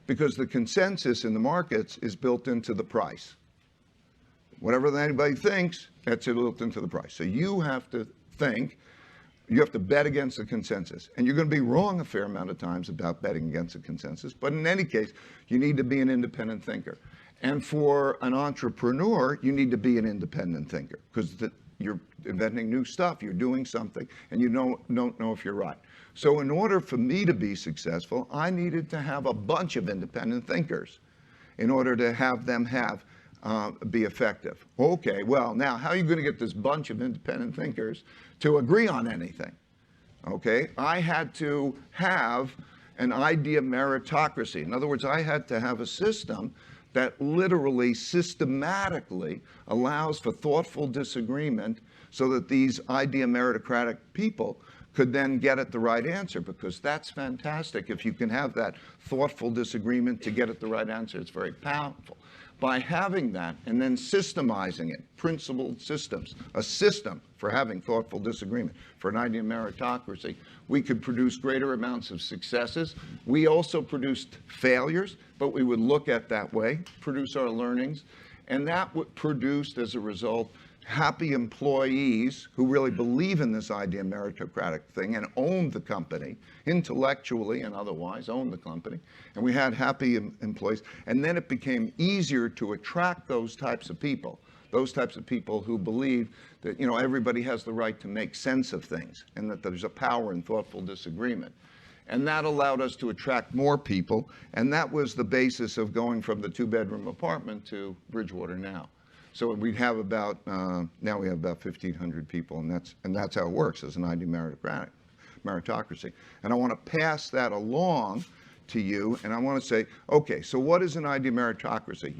because the consensus in the markets is built into the price. Whatever anybody thinks, that's built into the price. So you have to think, you have to bet against the consensus. And you're going to be wrong a fair amount of times about betting against the consensus. But in any case, you need to be an independent thinker. And for an entrepreneur, you need to be an independent thinker because you're inventing new stuff, you're doing something, and you don't know if you're right. So in order for me to be successful, I needed to have a bunch of independent thinkers in order to have them be effective. Okay, well, now how are you going to get this bunch of independent thinkers to agree on anything? Okay, I had to have an idea meritocracy. In other words, I had to have a system that literally systematically allows for thoughtful disagreement so that these idea meritocratic people could then get at the right answer, because that's fantastic. If you can have that thoughtful disagreement to get at the right answer, it's very powerful. By having that and then systemizing it, principled systems, a system for having thoughtful disagreement, for an idea meritocracy, we could produce greater amounts of successes. We also produced failures, but we would look at that way, produce our learnings, and that would produced, as a result, happy employees who really believe in this idea meritocratic thing and own the company, intellectually and otherwise own the company. And we had happy employees. And then it became easier to attract those types of people who believe that, everybody has the right to make sense of things and that there's a power in thoughtful disagreement. And that allowed us to attract more people. And that was the basis of going from the 2-bedroom apartment to Bridgewater now. So we have about, now we have about 1,500 people, and that's how it works as an idea meritocracy. And I want to pass that along to you, and I want to say, okay, so what is an idea meritocracy?